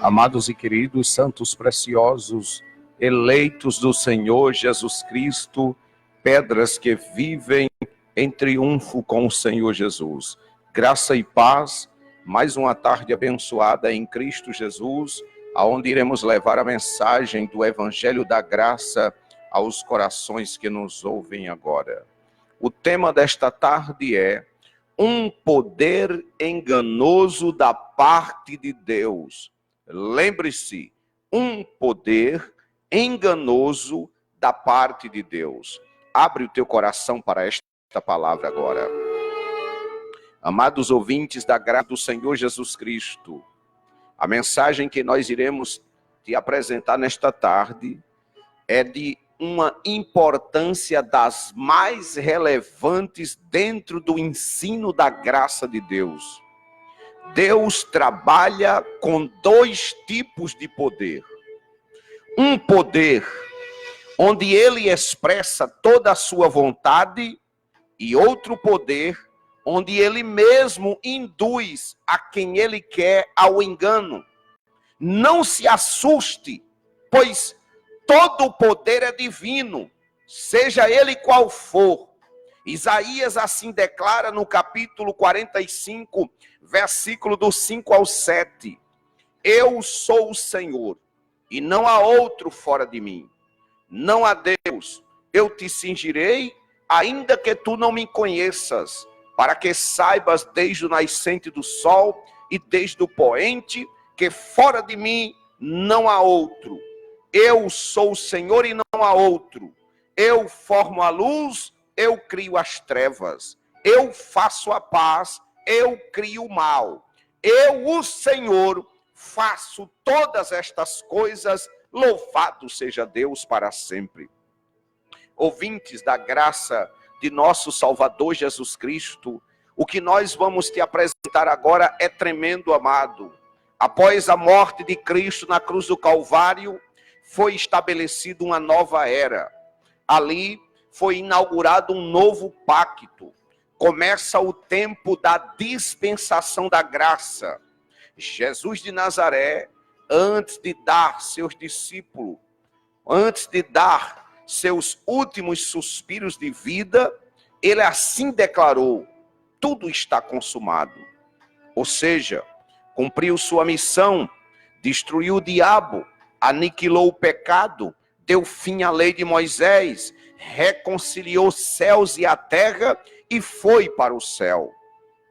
Amados e queridos, santos preciosos, eleitos do Senhor Jesus Cristo, pedras que vivem em triunfo com o Senhor Jesus. Graça e paz, mais uma tarde abençoada em Cristo Jesus, aonde iremos levar a mensagem do Evangelho da Graça aos corações que nos ouvem agora. O tema desta tarde é um poder enganoso da parte de Deus. Lembre-se, um poder enganoso da parte de Deus. Abre o teu coração para esta palavra agora. Amados ouvintes da graça do Senhor Jesus Cristo, a mensagem que nós iremos te apresentar nesta tarde é de uma importância das mais relevantes dentro do ensino da graça de Deus. Deus trabalha com dois tipos de poder. Um poder onde ele expressa toda a sua vontade e outro poder onde ele mesmo induz a quem ele quer ao engano. Não se assuste, pois todo o poder é divino, seja ele qual for. Isaías assim declara no capítulo 45, versículo do 5 ao 7. Eu sou o Senhor, e não há outro fora de mim. Não há Deus, eu te cingirei, ainda que tu não me conheças, para que saibas desde o nascente do sol e desde o poente, que fora de mim não há outro. Eu sou o Senhor e não há outro. Eu formo a luz, eu crio as trevas. Eu faço a paz, eu crio o mal. Eu, o Senhor, faço todas estas coisas. Louvado seja Deus para sempre. Ouvintes da graça de nosso Salvador Jesus Cristo, o que nós vamos te apresentar agora é tremendo, amado. Após a morte de Cristo na cruz do Calvário, foi estabelecida uma nova era. Ali foi inaugurado um novo pacto. Começa o tempo da dispensação da graça. Jesus de Nazaré, antes de dar seus discípulos, antes de dar seus últimos suspiros de vida, ele assim declarou: tudo está consumado. Ou seja, cumpriu sua missão, destruiu o diabo, aniquilou o pecado, deu fim à lei de Moisés, reconciliou os céus e a terra e foi para o céu.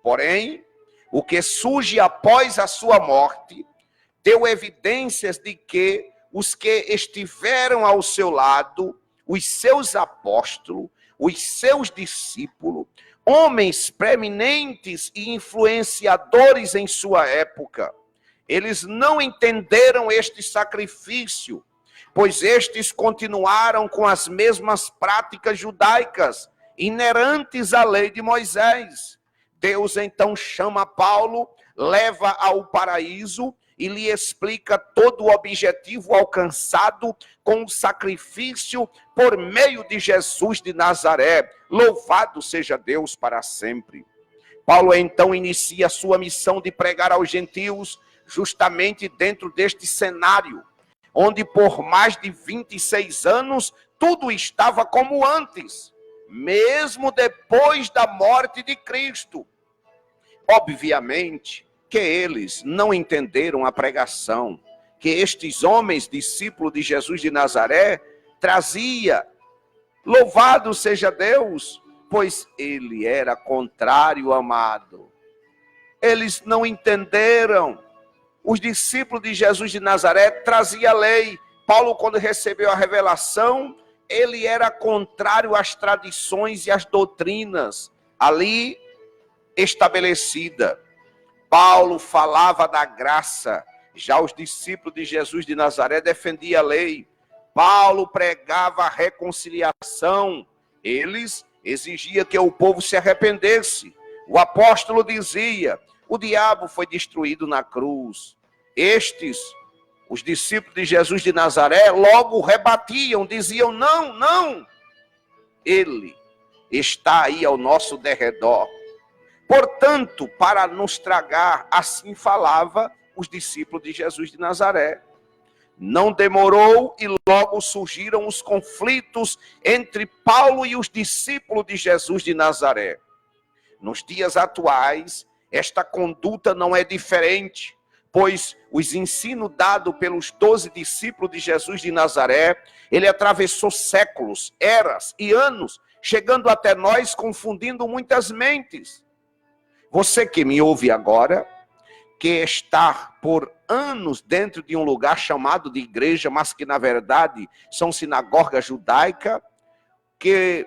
Porém, o que surge após a sua morte deu evidências de que os que estiveram ao seu lado, os seus apóstolos, os seus discípulos, homens preeminentes e influenciadores em sua época, eles não entenderam este sacrifício, pois estes continuaram com as mesmas práticas judaicas, inerentes à lei de Moisés. Deus então chama Paulo, leva ao paraíso e lhe explica todo o objetivo alcançado com o sacrifício por meio de Jesus de Nazaré. Louvado seja Deus para sempre. Paulo então inicia a sua missão de pregar aos gentios, justamente dentro deste cenário, onde por mais de 26 anos tudo estava como antes, mesmo depois da morte de Cristo. Obviamente que eles não entenderam a pregação que estes homens, discípulos de Jesus de Nazaré, trazia. Louvado seja Deus, pois ele era contrário, amado. Eles não entenderam. Os discípulos de Jesus de Nazaré traziam a lei. Paulo, quando recebeu a revelação, ele era contrário às tradições e às doutrinas ali estabelecida. Paulo falava da graça, já os discípulos de Jesus de Nazaré defendiam a lei. Paulo pregava a reconciliação, eles exigiam que o povo se arrependesse. O apóstolo dizia: o diabo foi destruído na cruz. Estes, os discípulos de Jesus de Nazaré, logo rebatiam, diziam: não, não, ele está aí ao nosso derredor. Portanto, para nos tragar, assim falava os discípulos de Jesus de Nazaré. Não demorou e logo surgiram os conflitos entre Paulo e os discípulos de Jesus de Nazaré. Nos dias atuais, esta conduta não é diferente, pois os ensinos dados pelos 12 discípulos de Jesus de Nazaré, ele atravessou séculos, eras e anos, chegando até nós, confundindo muitas mentes. Você que me ouve agora, que está por anos dentro de um lugar chamado de igreja, mas que na verdade são sinagoga judaica, que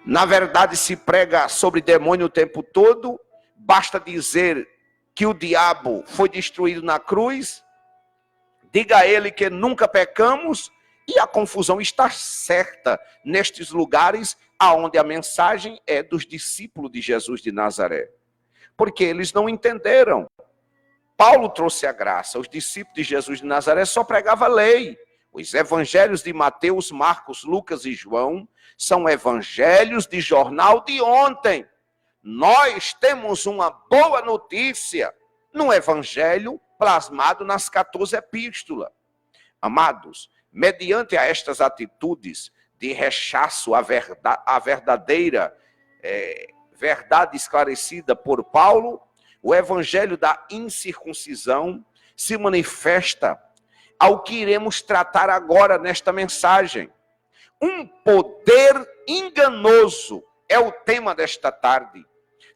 na verdade se prega sobre demônio o tempo todo, basta dizer que o diabo foi destruído na cruz, diga a ele que nunca pecamos, e a confusão está certa nestes lugares aonde a mensagem é dos discípulos de Jesus de Nazaré. Porque eles não entenderam. Paulo trouxe a graça, os discípulos de Jesus de Nazaré só pregavam a lei. Os evangelhos de Mateus, Marcos, Lucas e João são evangelhos de jornal de ontem. Nós temos uma boa notícia no evangelho plasmado nas 14 epístolas. Amados, mediante a estas atitudes de rechaço à verdadeira verdade esclarecida por Paulo, o evangelho da incircuncisão se manifesta ao que iremos tratar agora nesta mensagem. Um poder enganoso é o tema desta tarde.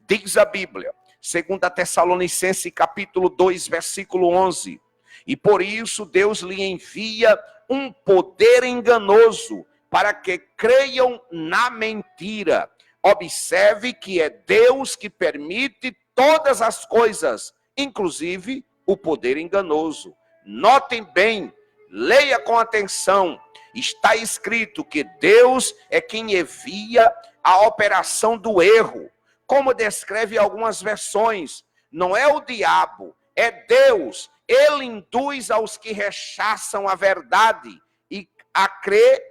Diz a Bíblia, 2 Tessalonicenses capítulo 2, versículo 11. E por isso Deus lhe envia um poder enganoso para que creiam na mentira. Observe que é Deus que permite todas as coisas, inclusive o poder enganoso. Notem bem, leia com atenção. Está escrito que Deus é quem envia a operação do erro. Como descreve algumas versões, não é o diabo, é Deus. Ele induz aos que rechaçam a verdade e a crer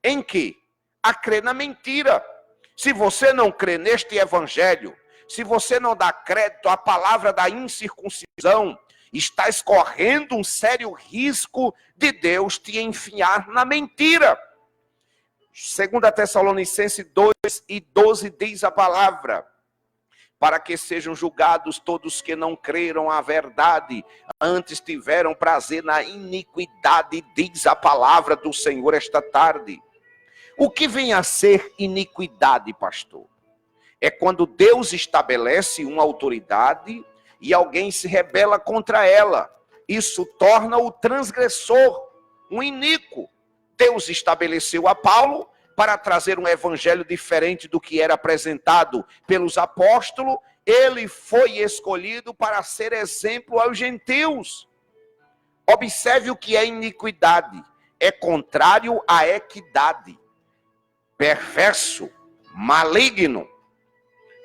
em quê? A crer na mentira. Se você não crê neste evangelho, se você não dá crédito à palavra da incircuncisão, está escorrendo um sério risco de Deus te enfiar na mentira. 2 Tessalonicenses 2 e 12 diz a palavra: para que sejam julgados todos que não creram a verdade, antes tiveram prazer na iniquidade, diz a palavra do Senhor esta tarde. O que vem a ser iniquidade, pastor? É quando Deus estabelece uma autoridade e alguém se rebela contra ela. Isso torna o transgressor um iníquo. Deus estabeleceu a Paulo para trazer um evangelho diferente do que era apresentado pelos apóstolos. Ele foi escolhido para ser exemplo aos gentios. Observe o que é iniquidade. É contrário à equidade. Perverso, maligno.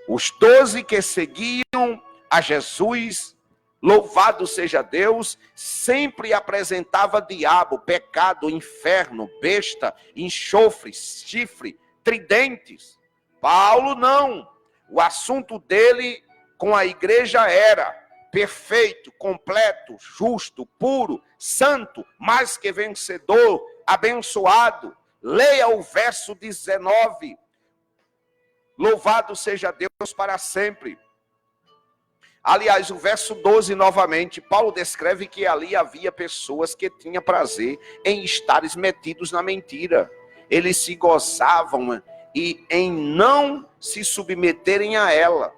Os 12 que seguiam a Jesus, louvado seja Deus, sempre apresentava diabo, pecado, inferno, besta, enxofre, chifre, tridentes. Paulo não. O assunto dele com a igreja era perfeito, completo, justo, puro, santo, mais que vencedor, abençoado. Leia o verso 19. Louvado seja Deus para sempre. Aliás, o verso 12 novamente, Paulo descreve que ali havia pessoas que tinham prazer em estares metidos na mentira. Eles se gozavam e em não se submeterem a ela.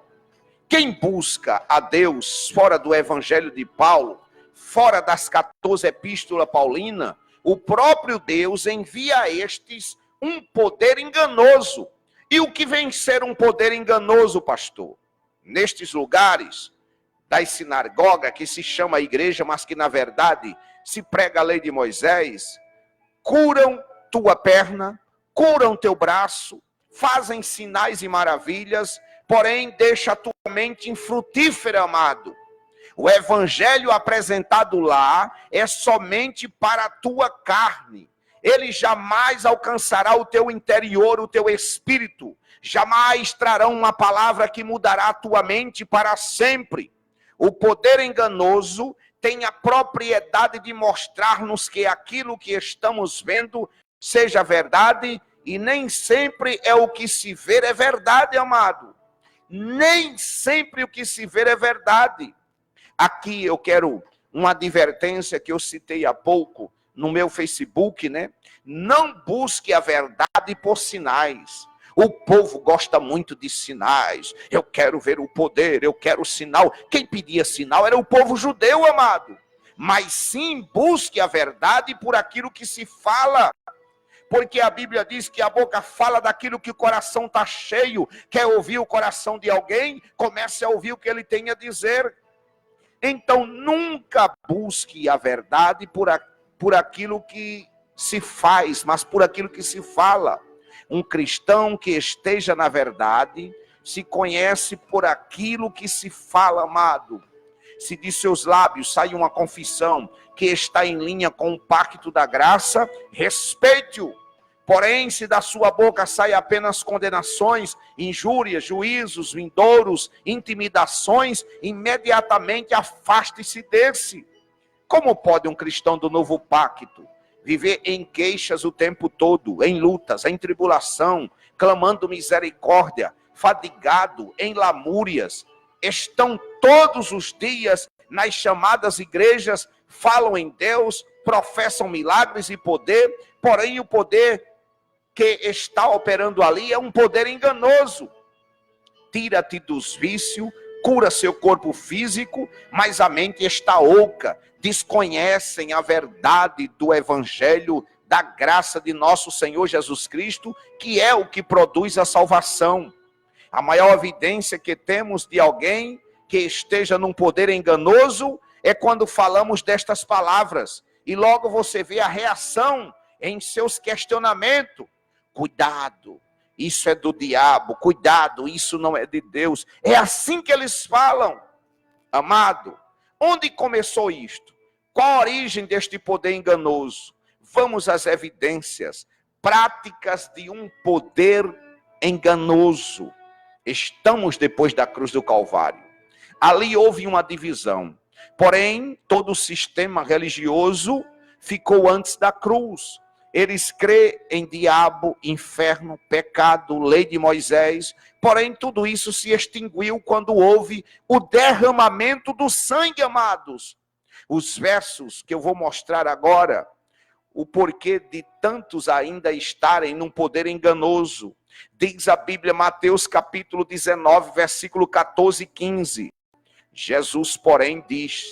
Quem busca a Deus fora do evangelho de Paulo, fora das 14 epístolas paulinas, o próprio Deus envia a estes um poder enganoso. E o que vem ser um poder enganoso, pastor? Nestes lugares das sinagogas, que se chama igreja, mas que na verdade se prega a lei de Moisés, curam tua perna, curam teu braço, fazem sinais e maravilhas, porém deixa a tua mente infrutífera, amado. O evangelho apresentado lá é somente para a tua carne. Ele jamais alcançará o teu interior, o teu espírito. Jamais trarão uma palavra que mudará a tua mente para sempre. O poder enganoso tem a propriedade de mostrar-nos que aquilo que estamos vendo seja verdade, e nem sempre é o que se vê é verdade, amado. Nem sempre o que se vê é verdade. Aqui eu quero uma advertência que eu citei há pouco no meu Facebook, né? Não busque a verdade por sinais. O povo gosta muito de sinais. Eu quero ver o poder, eu quero sinal. Quem pedia sinal era o povo judeu, amado. Mas sim, busque a verdade por aquilo que se fala. Porque a Bíblia diz que a boca fala daquilo que o coração está cheio. Quer ouvir o coração de alguém? Comece a ouvir o que ele tem a dizer. Então, nunca busque a verdade por aquilo que se faz, mas por aquilo que se fala. Um cristão que esteja na verdade se conhece por aquilo que se fala, amado. Se de seus lábios sai uma confissão que está em linha com o pacto da graça, respeite-o. Porém, se da sua boca sai apenas condenações, injúrias, juízos, vindouros, intimidações, imediatamente afaste-se desse. Como pode um cristão do novo pacto viver em queixas o tempo todo, em lutas, em tribulação, clamando misericórdia, fadigado, em lamúrias? Estão todos os dias nas chamadas igrejas, falam em Deus, professam milagres e poder, porém o poder que está operando ali é um poder enganoso. Tira-te dos vícios, cura seu corpo físico, mas a mente está oca. Desconhecem a verdade do evangelho, da graça de nosso Senhor Jesus Cristo, que é o que produz a salvação. A maior evidência que temos de alguém que esteja num poder enganoso é quando falamos destas palavras. E logo você vê a reação em seus questionamentos. Cuidado, isso é do diabo. Cuidado, isso não é de Deus. É assim que eles falam. Amado, onde começou isto? Qual a origem deste poder enganoso? Vamos às evidências práticas de um poder enganoso. Estamos depois da cruz do Calvário. Ali houve uma divisão. Porém, todo o sistema religioso ficou antes da cruz. Eles crêem em diabo, inferno, pecado, lei de Moisés. Porém, tudo isso se extinguiu quando houve o derramamento do sangue, amados. Os versos que eu vou mostrar agora, o porquê de tantos ainda estarem num poder enganoso. Diz a Bíblia, Mateus capítulo 19, versículo 14 e 15. Jesus, porém, diz: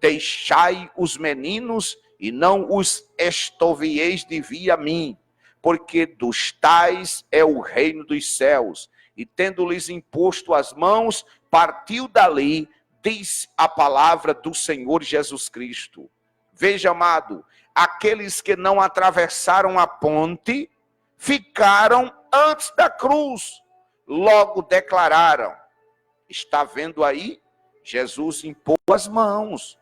deixai os meninos e não os extovieis de vir a mim, porque dos tais é o reino dos céus. E tendo-lhes imposto as mãos, partiu dali, diz a palavra do Senhor Jesus Cristo. Veja, amado, aqueles que não atravessaram a ponte, ficaram antes da cruz, logo declararam. Está vendo aí? Jesus impôs as mãos.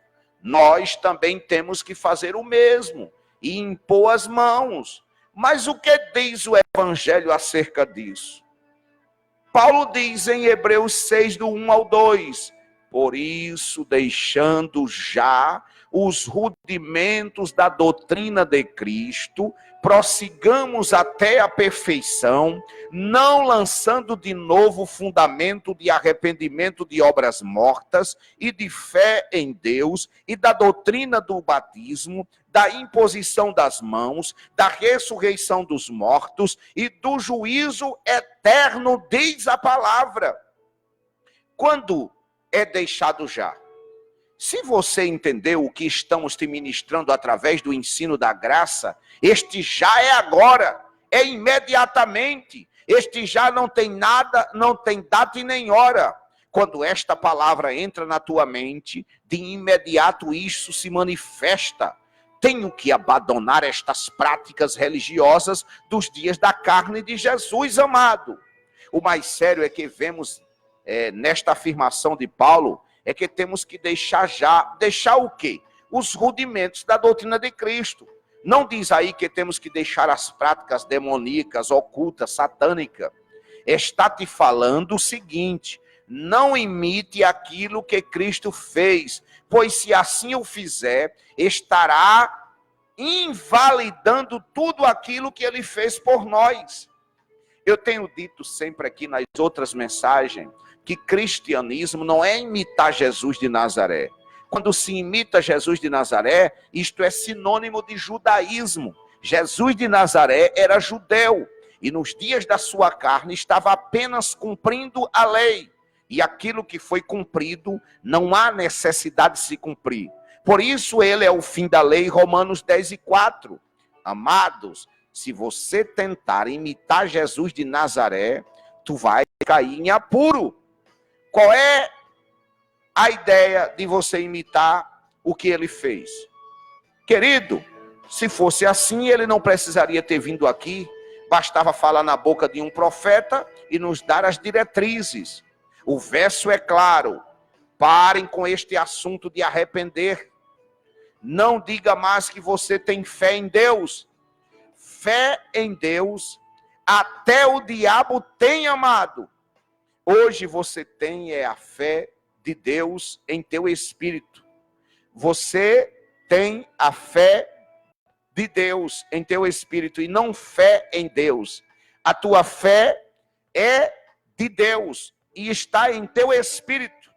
Nós também temos que fazer o mesmo e impor as mãos. Mas o que diz o Evangelho acerca disso? Paulo diz em Hebreus 6, do 1 ao 2, por isso, deixando já os rudimentos da doutrina de Cristo, prossigamos até a perfeição, não lançando de novo o fundamento de arrependimento de obras mortas e de fé em Deus e da doutrina do batismo, da imposição das mãos, da ressurreição dos mortos e do juízo eterno, diz a palavra. Quando é deixado já? Se você entendeu o que estamos te ministrando através do ensino da graça, este já é agora, é imediatamente. Este já não tem nada, não tem data e nem hora. Quando esta palavra entra na tua mente, de imediato isso se manifesta. Tenho que abandonar estas práticas religiosas dos dias da carne de Jesus, amado. O mais sério é que vemos nesta afirmação de Paulo, é que temos que deixar o quê? Os rudimentos da doutrina de Cristo. Não diz aí que temos que deixar as práticas demoníacas, ocultas, satânicas. Está te falando o seguinte: não imite aquilo que Cristo fez, pois se assim o fizer, estará invalidando tudo aquilo que ele fez por nós. Eu tenho dito sempre aqui nas outras mensagens que cristianismo não é imitar Jesus de Nazaré. Quando se imita Jesus de Nazaré, isto é sinônimo de judaísmo. Jesus de Nazaré era judeu e nos dias da sua carne estava apenas cumprindo a lei. E aquilo que foi cumprido, não há necessidade de se cumprir. Por isso ele é o fim da lei, Romanos 10:4. Amados, se você tentar imitar Jesus de Nazaré, tu vai cair em apuro. Qual é a ideia de você imitar o que ele fez? Querido, se fosse assim, ele não precisaria ter vindo aqui. Bastava falar na boca de um profeta e nos dar as diretrizes. O verso é claro. Parem com este assunto de arrepender. Não diga mais que você tem fé em Deus. Fé em Deus, até o diabo tem, amado. Hoje você tem a fé de Deus em teu espírito. Você tem a fé de Deus em teu espírito e não fé em Deus. A tua fé é de Deus e está em teu espírito.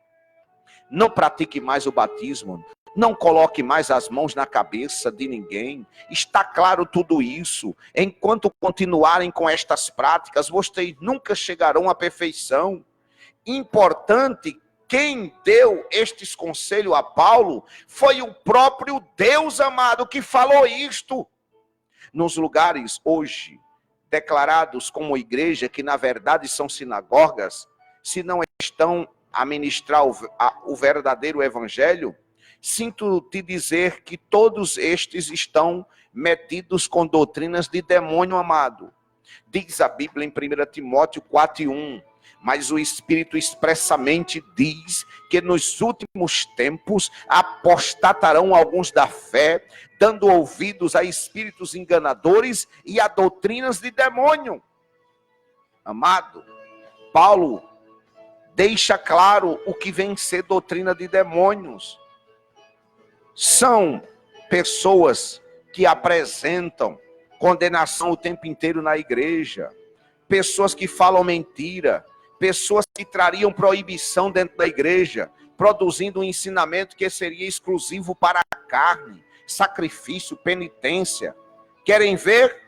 Não pratique mais o batismo. Não coloque mais as mãos na cabeça de ninguém. Está claro tudo isso. Enquanto continuarem com estas práticas, vocês nunca chegarão à perfeição. Importante, quem deu estes conselhos a Paulo foi o próprio Deus, amado, que falou isto. Nos lugares hoje declarados como igreja, que na verdade são sinagogas, se não estão a ministrar o verdadeiro evangelho, sinto te dizer que todos estes estão metidos com doutrinas de demônio, amado. Diz a Bíblia em 1 Timóteo 4:1, mas o Espírito expressamente diz que nos últimos tempos apostatarão alguns da fé, dando ouvidos a espíritos enganadores e a doutrinas de demônio. Amado, Paulo deixa claro o que vem ser doutrina de demônios. São pessoas que apresentam condenação o tempo inteiro na igreja, pessoas que falam mentira, pessoas que trariam proibição dentro da igreja, produzindo um ensinamento que seria exclusivo para a carne, sacrifício, penitência. Querem ver?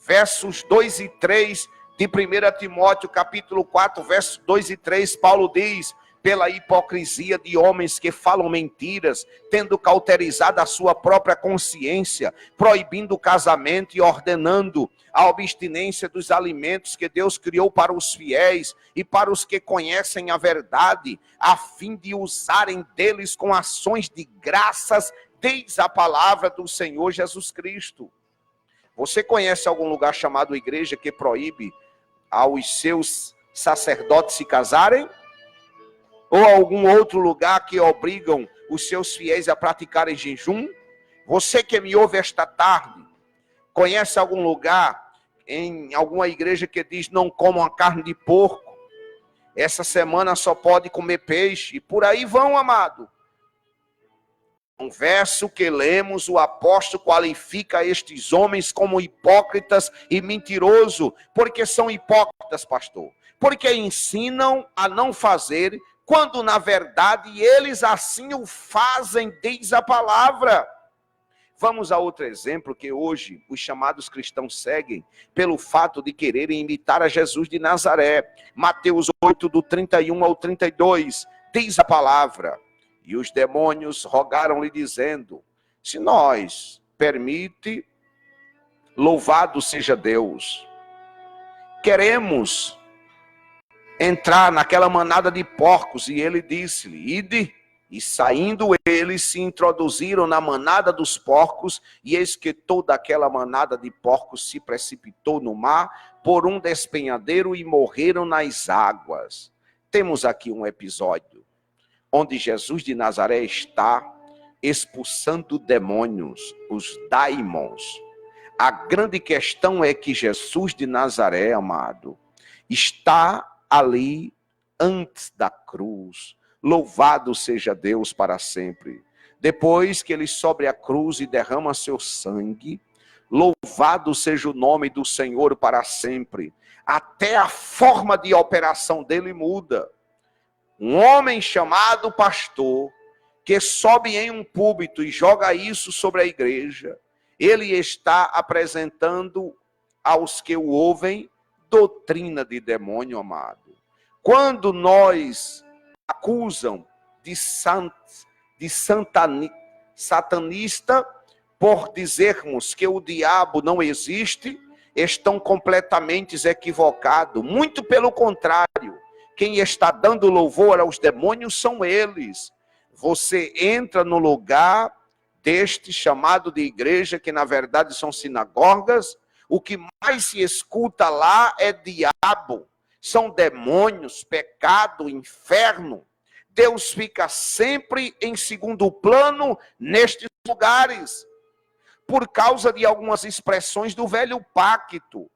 Versos 2 e 3 de 1 Timóteo, capítulo 4, versos 2 e 3, Paulo diz: pela hipocrisia de homens que falam mentiras, tendo cauterizado a sua própria consciência, proibindo o casamento e ordenando a abstinência dos alimentos que Deus criou para os fiéis e para os que conhecem a verdade, a fim de usarem deles com ações de graças, diz a palavra do Senhor Jesus Cristo. Você conhece algum lugar chamado igreja que proíbe aos seus sacerdotes se casarem? Ou algum outro lugar que obrigam os seus fiéis a praticarem jejum? Você que me ouve esta tarde, conhece algum lugar, em alguma igreja que diz não comam a carne de porco? Essa semana só pode comer peixe, e por aí vão, amado. Um verso que lemos, o apóstolo qualifica estes homens como hipócritas e mentirosos. Porque são hipócritas, pastor? Porque ensinam a não fazer, quando na verdade eles assim o fazem, diz a palavra. Vamos a outro exemplo que hoje os chamados cristãos seguem pelo fato de quererem imitar a Jesus de Nazaré. Mateus 8, do 31 ao 32, diz a palavra: e os demônios rogaram-lhe dizendo: se nós permite, louvado seja Deus. Queremos entrar naquela manada de porcos. E ele disse-lhe: ide. E saindo eles se introduziram na manada dos porcos, e eis que toda aquela manada de porcos se precipitou no mar por um despenhadeiro e morreram nas águas. Temos aqui um episódio onde Jesus de Nazaré está expulsando demônios, os daimons. A grande questão é que Jesus de Nazaré, amado, está ali antes da cruz. Louvado seja Deus para sempre. Depois que ele sobe a cruz e derrama seu sangue, louvado seja o nome do Senhor para sempre. Até a forma de operação dele muda. Um homem chamado pastor, que sobe em um púlpito e joga isso sobre a igreja, ele está apresentando aos que o ouvem doutrina de demônio, amado. Quando nós acusam de satanista por dizermos que o diabo não existe, estão completamente equivocados. Muito pelo contrário, quem está dando louvor aos demônios são eles. Você entra no lugar deste chamado de igreja, que na verdade são sinagogas, o que mais se escuta lá é diabo, são demônios, pecado, inferno. Deus fica sempre em segundo plano nestes lugares, por causa de algumas expressões do velho pacto.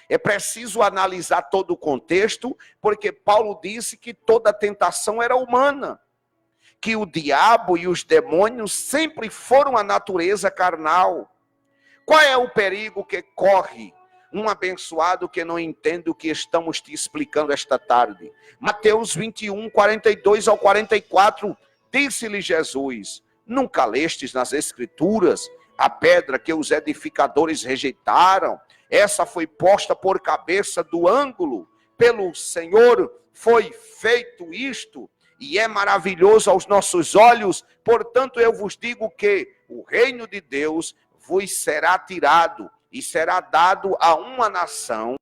É preciso analisar todo o contexto, porque Paulo disse que toda tentação era humana, que o diabo e os demônios sempre foram a natureza carnal. Qual é o perigo que corre um abençoado que não entende o que estamos te explicando esta tarde? Mateus 21, 42 ao 44, disse-lhe Jesus: nunca lestes nas escrituras a pedra que os edificadores rejeitaram? Essa foi posta por cabeça do ângulo, pelo Senhor foi feito isto, e é maravilhoso aos nossos olhos. Portanto, eu vos digo que o reino de Deus vos será tirado e será dado a uma nação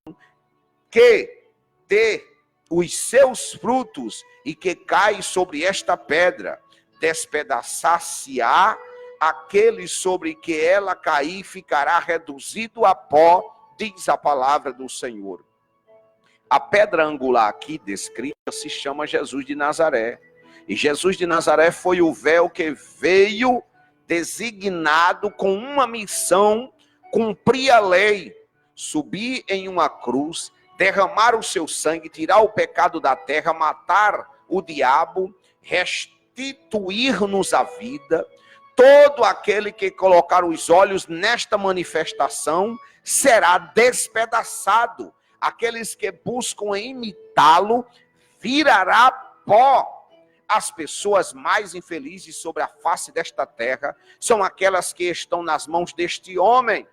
que dê os seus frutos e que cai sobre esta pedra. Despedaçar-se-á aquele sobre que ela cair, ficará reduzido a pó, diz a palavra do Senhor. A pedra angular aqui descrita se chama Jesus de Nazaré. E Jesus de Nazaré foi o véu que veio designado com uma missão: cumprir a lei, subir em uma cruz, derramar o seu sangue, tirar o pecado da terra, matar o diabo, restituir-nos a vida. Todo aquele que colocar os olhos nesta manifestação será despedaçado. Aqueles que buscam imitá-lo virará pó. As pessoas mais infelizes sobre a face desta terra são aquelas que estão nas mãos deste homem.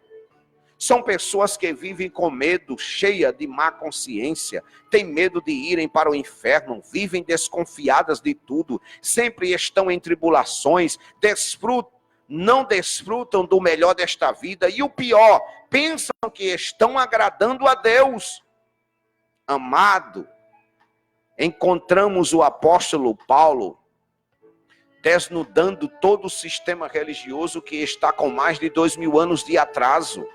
São pessoas que vivem com medo, cheia de má consciência, têm medo de irem para o inferno, vivem desconfiadas de tudo, sempre estão em tribulações, não desfrutam do melhor desta vida, e o pior, pensam que estão agradando a Deus. Amado, encontramos o apóstolo Paulo desnudando todo o sistema religioso que está com mais de 2000 anos de atraso.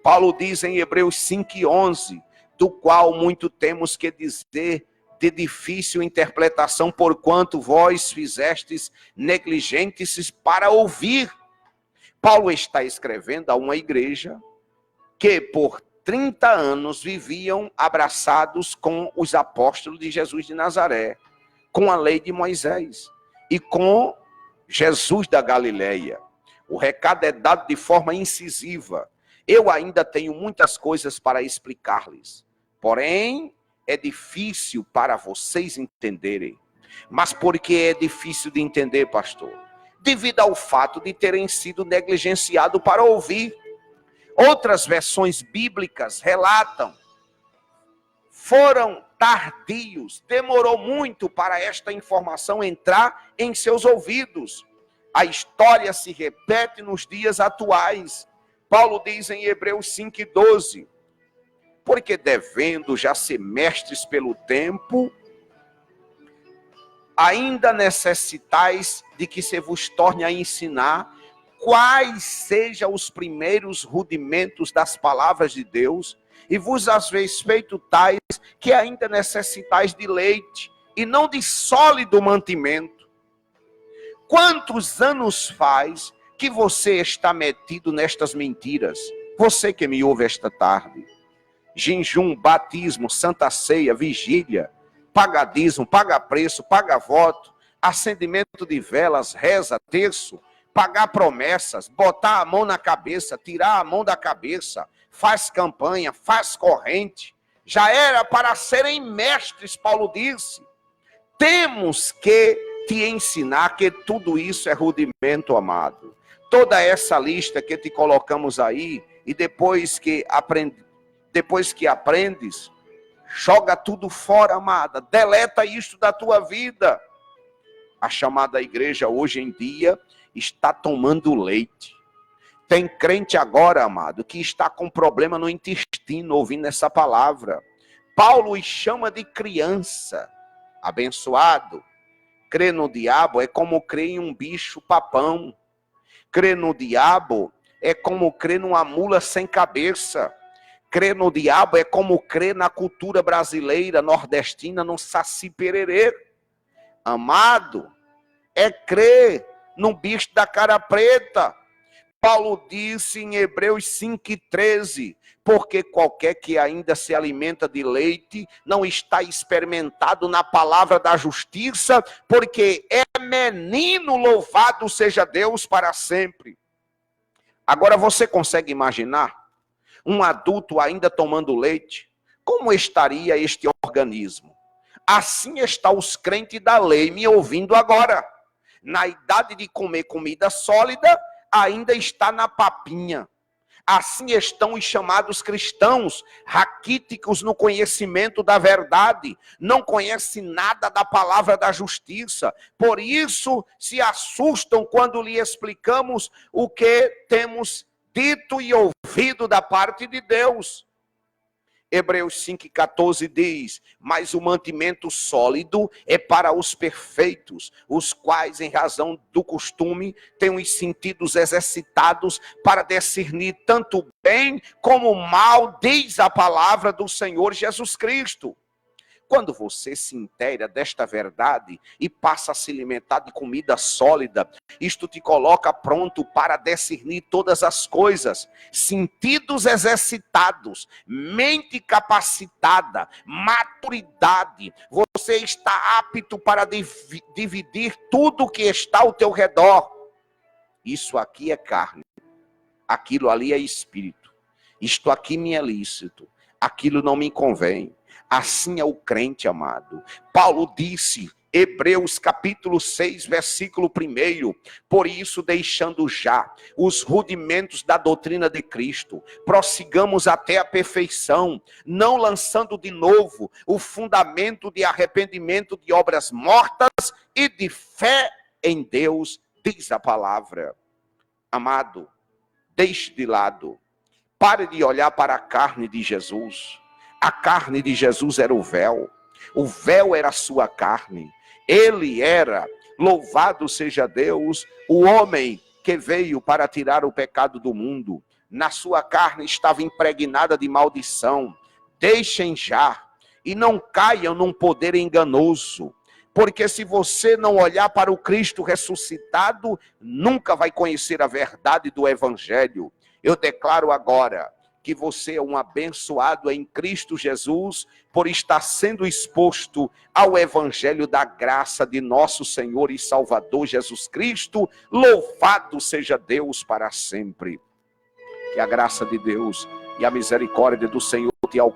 Paulo diz em Hebreus 5:11, do qual muito temos que dizer de difícil interpretação, porquanto vós fizestes negligentes para ouvir. Paulo está escrevendo a uma igreja que por 30 anos viviam abraçados com os apóstolos de Jesus de Nazaré, com a lei de Moisés e com Jesus da Galileia. O recado é dado de forma incisiva. Eu ainda tenho muitas coisas para explicar-lhes, porém é difícil para vocês entenderem. Mas por que é difícil de entender, pastor? Devido ao fato de terem sido negligenciados para ouvir. Outras versões bíblicas relatam: foram tardios, demorou muito para esta informação entrar em seus ouvidos. A história se repete nos dias atuais. Paulo diz em Hebreus 5:12, porque devendo já ser mestres pelo tempo, ainda necessitais de que se vos torne a ensinar quais sejam os primeiros rudimentos das palavras de Deus, e vos haveis feito tais que ainda necessitais de leite, e não de sólido mantimento. Quantos anos faz que você está metido nestas mentiras? Você que me ouve esta tarde. Jejum, batismo, santa ceia, vigília, paga dízimo, paga preço, paga voto, acendimento de velas, reza, terço, pagar promessas, botar a mão na cabeça, tirar a mão da cabeça, faz campanha, faz corrente. Já era para serem mestres, Paulo disse. Temos que te ensinar que tudo isso é rudimento, amado. Toda essa lista que te colocamos aí, e depois que aprendes, joga tudo fora, amada. Deleta isso da tua vida. A chamada igreja hoje em dia está tomando leite. Tem crente agora, amado, que está com problema no intestino ouvindo essa palavra. Paulo os chama de criança. Abençoado. Crer no diabo é como crer em um bicho papão. Crer no diabo é como crer numa mula sem cabeça. Crer no diabo é como crer na cultura brasileira, nordestina, no saci pererê. Amado, é crer num bicho da cara preta. Paulo disse em Hebreus 5,13, porque qualquer que ainda se alimenta de leite não está experimentado na palavra da justiça, porque é menino, louvado seja Deus para sempre. Agora você consegue imaginar um adulto ainda tomando leite? Como estaria este organismo? Assim estão os crentes da lei me ouvindo agora. Na idade de comer comida sólida, ainda está na papinha. Assim estão os chamados cristãos, raquíticos no conhecimento da verdade, não conhecem nada da palavra da justiça, por isso se assustam quando lhe explicamos o que temos dito e ouvido da parte de Deus. Hebreus 5,14 diz, mas o mantimento sólido é para os perfeitos, os quais, em razão do costume, têm os sentidos exercitados para discernir tanto bem como mal, diz a palavra do Senhor Jesus Cristo. Quando você se inteira desta verdade e passa a se alimentar de comida sólida, isto te coloca pronto para discernir todas as coisas, sentidos exercitados, mente capacitada, maturidade. Você está apto para dividir tudo que está ao teu redor. Isso aqui é carne, aquilo ali é espírito. Isto aqui me é lícito, aquilo não me convém. Assim é o crente, amado. Paulo disse, Hebreus capítulo 6, versículo 1, por isso, deixando já os rudimentos da doutrina de Cristo, prossigamos até a perfeição, não lançando de novo o fundamento de arrependimento de obras mortas e de fé em Deus, diz a palavra. Amado, deixe de lado, pare de olhar para a carne de Jesus. A carne de Jesus era o véu era a sua carne. Ele era, louvado seja Deus, o homem que veio para tirar o pecado do mundo. Na sua carne estava impregnada de maldição. Deixem já e não caiam num poder enganoso. Porque se você não olhar para o Cristo ressuscitado, nunca vai conhecer a verdade do Evangelho. Eu declaro agora que você é um abençoado em Cristo Jesus, por estar sendo exposto ao Evangelho da graça de nosso Senhor e Salvador Jesus Cristo. Louvado seja Deus para sempre. Que a graça de Deus e a misericórdia do Senhor te alcance.